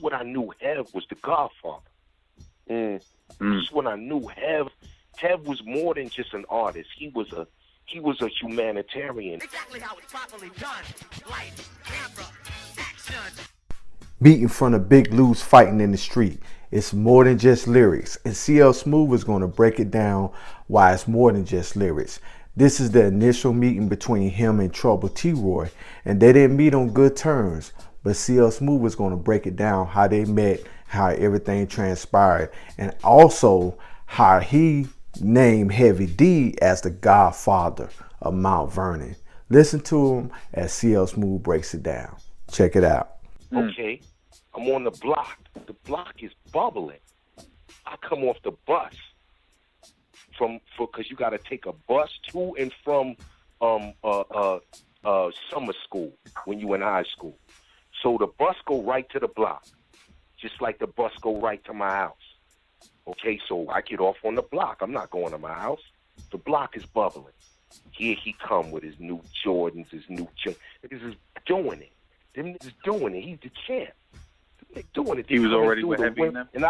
what I knew Hev was the Godfather. That's when I knew Hev was more than just an artist. He was a humanitarian. Exactly how it's properly done. Light, camera, action. Beat in front of Big Lou's fighting in the street. It's more than just lyrics. And CL Smooth is going to break it down why it's more than just lyrics. This is the initial meeting between him and Trounle T-Roy. And they didn't meet on good terms. But CL Smooth is going to break it down how they met, how everything transpired. And also how he named Heavy D as the Godfather of Mount Vernon. Listen to him as CL Smooth breaks it down. Check it out. Okay, I'm on the block. The block is bubbling. I come off the bus because you got to take a bus to and from summer school when you in high school. So the bus go right to the block, just like the bus go right to my house. Okay, so I get off on the block. I'm not going to my house. The block is bubbling. Here he come with his new Jordans, his new niggas is doing it. Them niggas doing it. He's the champ. They doing it. He was already heavy in them? And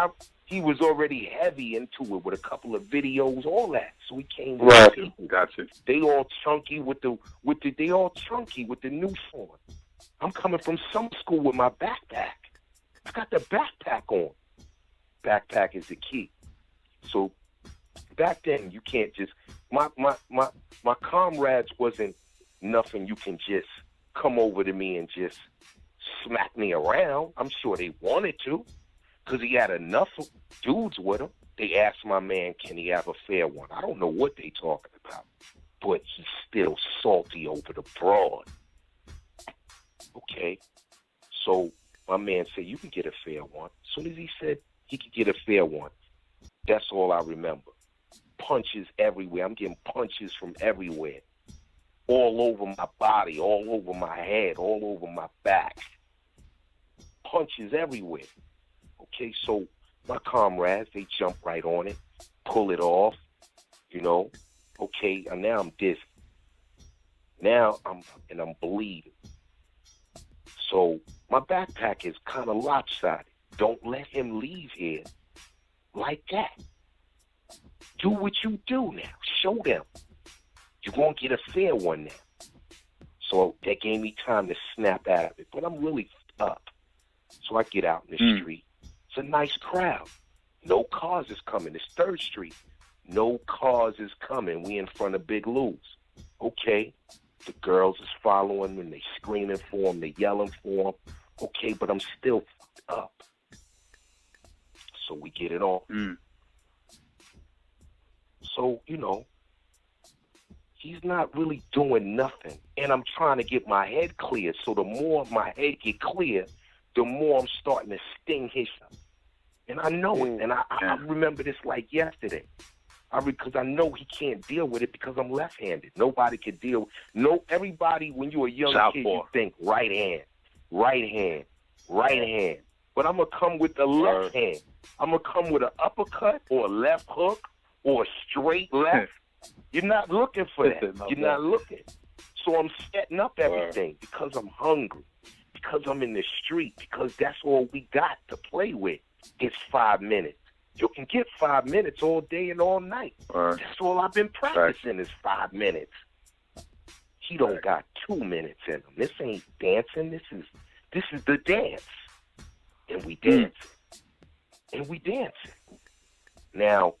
he was already heavy into it with a couple of videos, all that. So he came with Right. people. Gotcha. They all chunky with the new form. I'm coming from summer school with my backpack. I got the backpack on. Backpack is the key. So back then you can't just my comrades wasn't nothing you can just come over to me and just smack me around. I'm sure they wanted to, because he had enough dudes with him. They asked my man, can he have a fair one? I don't know what they talking about, but he's still salty over the broad. Okay, so my man said, you can get a fair one. As soon as he said he could get a fair one, that's all I remember. Punches everywhere. I'm getting punches from everywhere. All over my body, all over my head, all over my back. Punches everywhere. Okay, so my comrades, they jump right on it, pull it off, you know. Okay, and now I'm dizzy. Now I'm bleeding. So my backpack is kind of lopsided. Don't let him leave here like that. Do what you do now. Show them. You're going to get a fair one now. So that gave me time to snap out of it. But I'm really up. So I get out in the street. It's a nice crowd. No cars is coming. It's 3rd Street. No cars is coming. We in front of Big Lou's. Okay. The girls is following them. They screaming for him. They yelling for him. Okay, but I'm still up. So we get it on. So, you know, he's not really doing nothing. And I'm trying to get my head clear. So the more my head get clear, the more I'm starting to sting his. And I know it. And I remember this like yesterday. Because I know he can't deal with it because I'm left-handed. Nobody could deal. Everybody, when you're a young kid, you think right hand, right hand, right hand. But I'm going to come with the left hand. I'm going to come with an uppercut or a left hook or a straight left. You're not looking for that. You're not looking. So I'm setting up everything because I'm hungry, because I'm in the street, because that's all we got to play with. It's 5 minutes. You can get 5 minutes all day and all night. That's all I've been practicing is 5 minutes. He don't got 2 minutes in him. This ain't dancing. This is the dance. And we dancing. And we dancing. Now,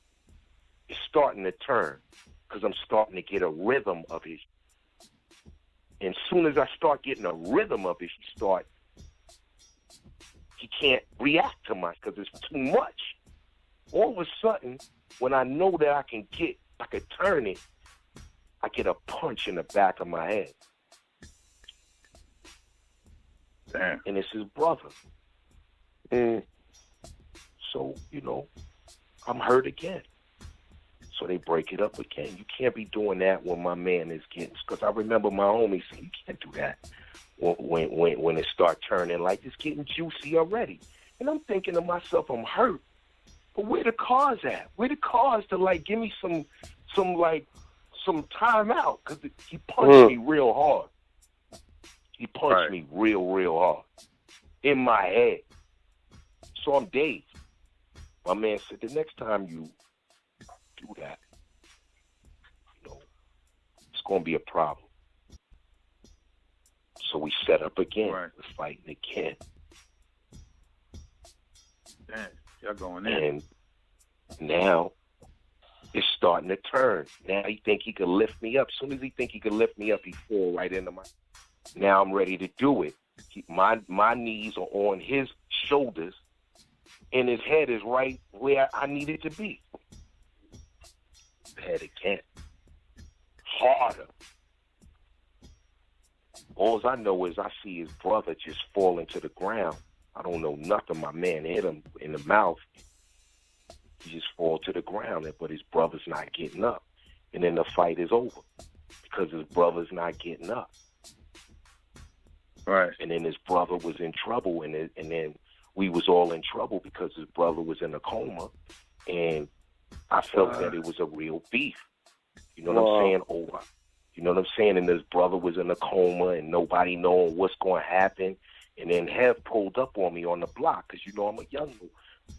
it's starting to turn because I'm starting to get a rhythm of it. And as soon as I start getting a rhythm of it, he can't react to much because it's too much. All of a sudden, when I know that I can turn it, I get a punch in the back of my head. Damn. And it's his brother. And so, you know, I'm hurt again. So they break it up again. You can't be doing that when my man is getting, because I remember my homie saying, you can't do that when it start turning like it's getting juicy already. And I'm thinking to myself, I'm hurt. But where the cars at? Where the cars to like give me some time out? Because he punched me real hard. He punched me real hard in my head. So I'm dazed. My man said, the next time you do that, it's going to be a problem. So we set up again. Right. We're fighting again. Damn, y'all going in. And now it's starting to turn. Now he think he could lift me up. As soon as he think he could lift me up, he fall right into my... Now I'm ready to do it. My knees are on his shoulders, and his head is right where I need it to be. Head again. Harder. All I know is I see his brother just falling to the ground. I don't know nothing. My man hit him in the mouth. He just fall to the ground, but his brother's not getting up. And then the fight is over because his brother's not getting up. Right. And then his brother was in trouble, and then we was all in trouble because his brother was in a coma, and I felt that it was a real beef. You know what I'm saying? Over. You know what I'm saying? And his brother was in a coma, and nobody knowing what's going to happen. And then Hev pulled up on me on the block because, I'm a young one.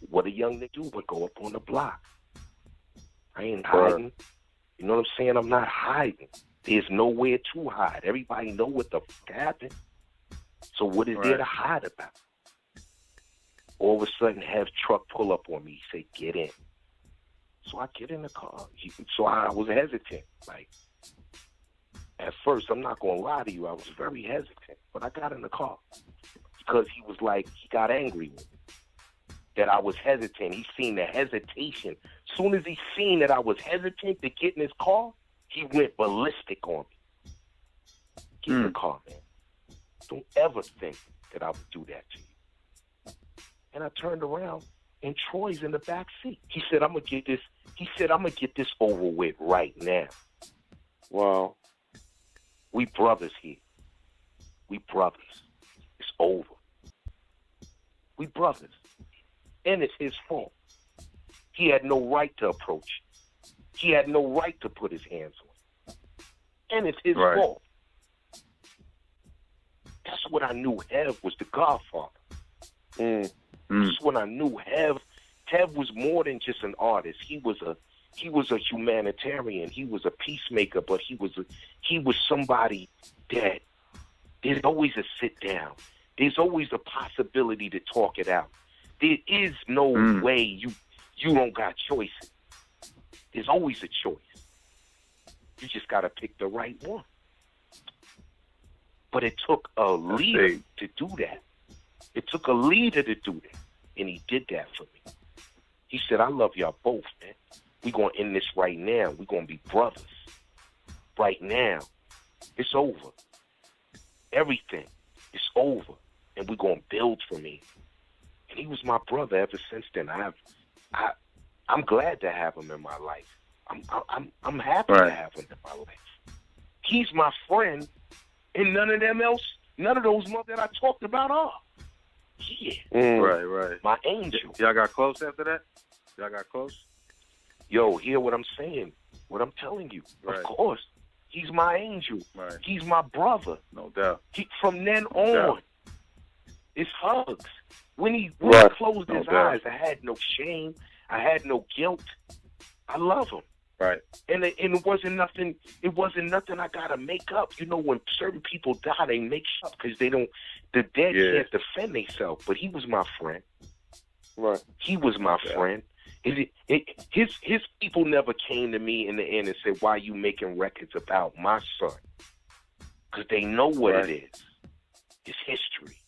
What a young nigga do but go up on the block. I ain't hiding. You know what I'm saying? I'm not hiding. There's nowhere to hide. Everybody know what the fuck happened. So what is there to hide about? All of a sudden, Hev truck pull up on me. He said, get in. So I get in the car. So I was hesitant. Like, at first, I'm not going to lie to you, I was very hesitant. But I got in the car because he was like, he got angry with me that I was hesitant. He seen the hesitation. As soon as he seen that I was hesitant to get in his car, he went ballistic on me. Get in the car, man. Don't ever think that I would do that to you. And I turned around, and Troy's in the back seat. He said, I'm gonna get this over with right now. Wow. We brothers here. We brothers. It's over. We brothers. And it's his fault. He had no right to approach. He had no right to put his hands on. And it's his fault. That's what I knew Hev was the Godfather. That's when I knew Hev was more than just an artist. He was a humanitarian. He was a peacemaker, but he was somebody that there's always a sit down. There's always a possibility to talk it out. There is no way you don't got choices. There's always a choice. You just got to pick the right one. But it took a leader to do that. It took a leader to do that. And he did that for me. He said, I love y'all both, man. We're going to end this right now. We're going to be brothers. Right now. It's over. Everything is over. And we're going to build for me. And he was my brother ever since then. I'm glad to have him in my life. I'm happy to have him in my life. He's my friend, and none of those mothers that I talked about are. Yeah. Right. My angel. Y'all got close after that? Y'all got close? Yo, hear what I'm saying, what I'm telling you. Right. Of course. He's my angel. Right. He's my brother. No doubt. From then No on, doubt. it's hugs. When he closed his eyes, I had no shame. I had no guilt. I love him. Right. And it wasn't nothing. It wasn't nothing I gotta make up. When certain people die, they make up because they don't. The dead can't defend themselves. But he was my friend. Right. He was my friend. His people never came to me in the end and said, "Why are you making records about my son?" Because they know what it is. It's history.